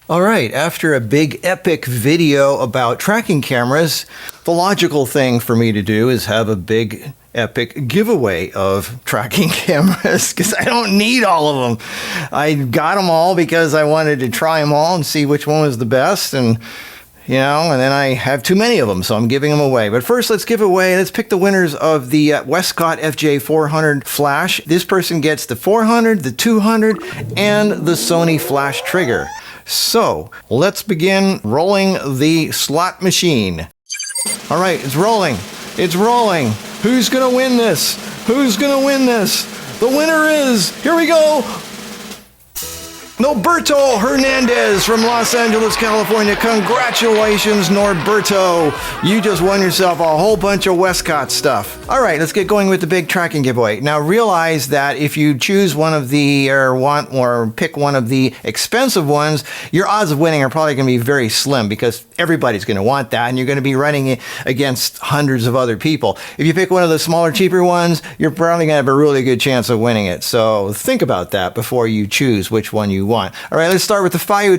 All right, after a big epic video about tracking cameras, the logical thing for me to do is have a big epic giveaway of tracking cameras because I don't need all of them. I got them all because I wanted to try them all and see which one was the best, and you know, and then I have too many of them, so I'm giving them away. But first, let's pick the winners of the Weguard FJ400 flash. This person gets the 400, the 200, and the Sony flash trigger. So let's begin rolling the slot machine. All right, it's rolling. It's rolling. Who's going to win this? Who's going to win this? The winner is, here we go, Norberto Hernandez from Los Angeles, California. Congratulations, Norberto. You just won yourself a whole bunch of Westcott stuff. All right, let's get going with the big tracking giveaway. Now realize that if you choose one of the, or pick one of the expensive ones, your odds of winning are probably going to be very slim because everybody's going to want that and you're going to be running it against hundreds of other people. If you pick one of the smaller, cheaper ones, you're probably going to have a really good chance of winning it. So think about that before you choose which one you want. All right, let's start with the FIU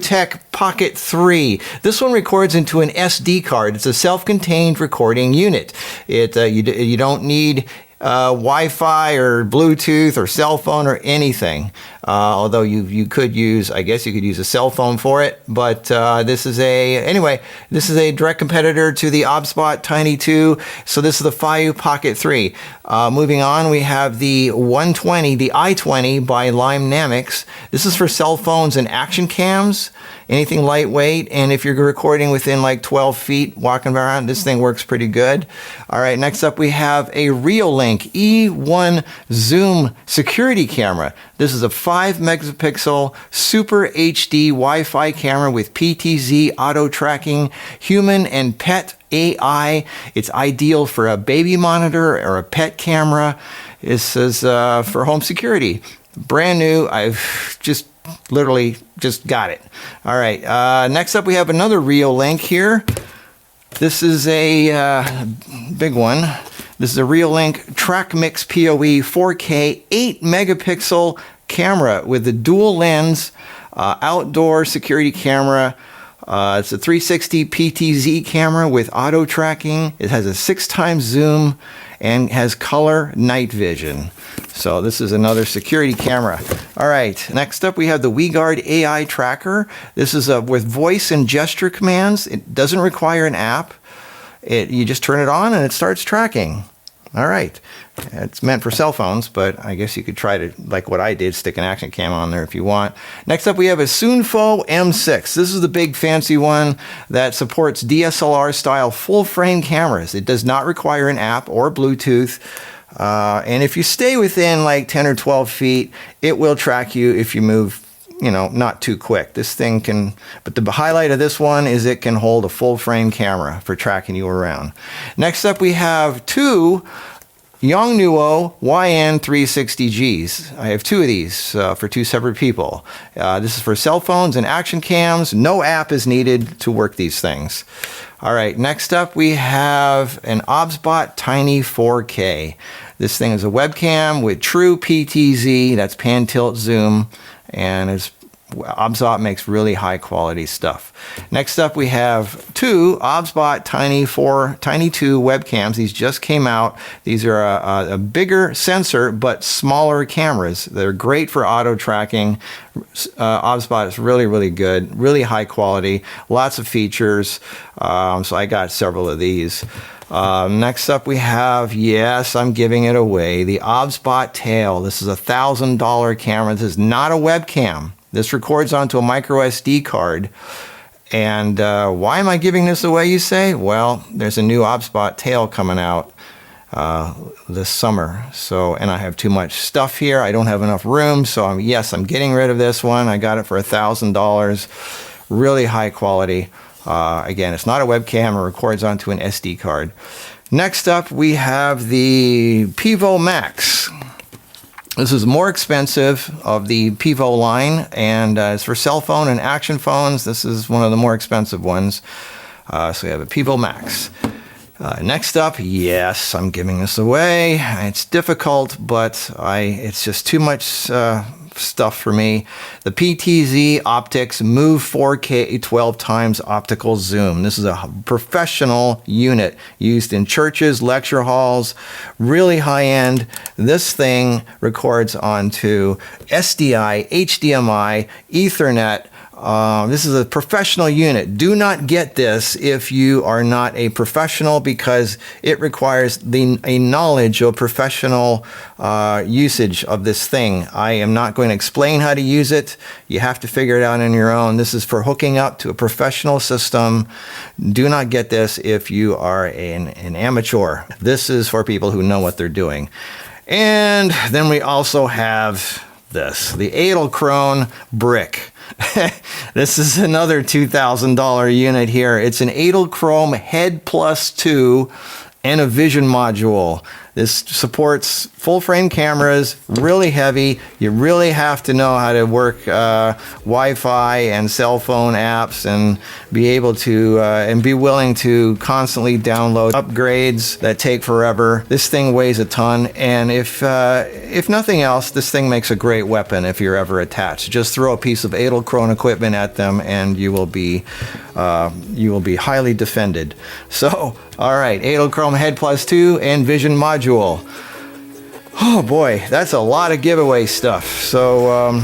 Pocket 3. This one records into an SD card. It's a self-contained recording unit. You don't need Wi-Fi or Bluetooth or cell phone or anything. Although you could use, I guess you could use a cell phone for it, but this is a direct competitor to the OBSBOT Tiny 2. So this is the FIU Pocket 3. Moving on, we have the 120, the i20 by Dynamics. This is for cell phones and action cams. Anything lightweight, and if you're recording within like 12 feet walking around, this thing works pretty good. All right, next up we have a Reallink E1 Zoom security camera. This is a 5 megapixel Super HD Wi-Fi camera with PTZ auto tracking, human and pet AI. It's ideal for a baby monitor or a pet camera. This is for home security. Brand new. I've literally just got it. All right, next up we have another Reallink here. This is a big one. This is a Reallink TrackMix PoE 4K 8 megapixel camera with a dual lens outdoor security camera. It's a 360 PTZ camera with auto tracking. It has a 6x zoom and has color night vision. So this is another security camera. All right, next up we have the Weguard AI tracker. This is with voice and gesture commands. It doesn't require an app. You just turn it on and it starts tracking. All right, it's meant for cell phones, but I guess you could try to, like what I did, stick an action cam on there if you want. Next up we have a Sunfo M6. This is the big fancy one that supports DSLR style full frame cameras. It does not require an app or Bluetooth. And if you stay within like 10 or 12 feet, it will track you if you move, you know, not too quick. This thing can, but the highlight of this one is it can hold a full frame camera for tracking you around. Next up we have two Yongnuo YN360Gs. I have two of these for two separate people. This is for cell phones and action cams. No app is needed to work these things. All right, next up we have an OBSBOT Tiny 4K. This thing is a webcam with true PTZ, that's pan tilt zoom, and OBSBOT makes really high quality stuff. Next up we have two OBSBOT Tiny 2 webcams. These just came out. These are a bigger sensor but smaller cameras. They're great for auto tracking. OBSBOT is really, really good, really high quality, lots of features. So I got several of these. Next up we have, yes, I'm giving it away, the OBSBOT Tail. This is a $1,000 camera. This is not a webcam. This records onto a micro SD card. And why am I giving this away, you say? Well, there's a new OBSBOT Tail coming out this summer. And I have too much stuff here. I don't have enough room. So I'm getting rid of this one. I got it for $1,000. Really high quality. Again, it's not a webcam. It records onto an SD card. Next up, we have the Pevo Max. This is more expensive of the Pevo line, and it's for cell phone and action phones. This is one of the more expensive ones. So we have a Pevo Max. Next up, yes, I'm giving this away. It's difficult, but it's just too much stuff for me. The PTZ Optics Move 4K 12 times optical zoom. This is a professional unit used in churches, lecture halls, really high end. This thing records onto SDI, HDMI, Ethernet. This is a professional unit. Do not get this if you are not a professional, because it requires a knowledge of professional usage of this thing. I am not going to explain how to use it. You have to figure it out on your own. This is for hooking up to a professional system. Do not get this if you are an amateur. This is for people who know what they're doing. And then we also have this, the Edelkrone brick. This is another $2,000 unit here. It's an Edelkrone Head Plus 2 and a vision module. This supports full frame cameras, really heavy. You really have to know how to work Wi-Fi and cell phone apps and be able to and be willing to constantly download upgrades that take forever. This thing weighs a ton, and if nothing else, this thing makes a great weapon if you're ever attached. Just throw a piece of Edelkrone equipment at them and you will be highly defended. So, all right, Edelkrone Head Plus 2 and Vision Module. Oh boy, that's a lot of giveaway stuff. So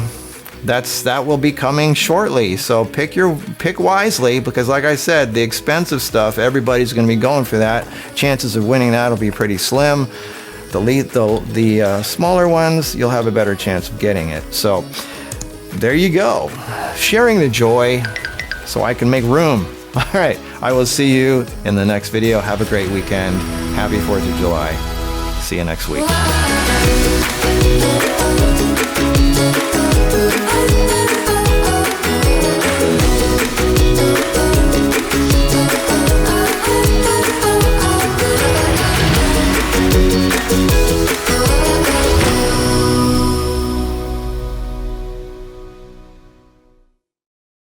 that will be coming shortly. So pick wisely, because like I said, the expensive stuff, everybody's going to be going for that. Chances of winning that will be pretty slim. The smaller ones, you'll have a better chance of getting it. So there you go, sharing the joy so I can make room. All right, I will see you in the next video. Have a great weekend. Happy 4th of July. See you next week.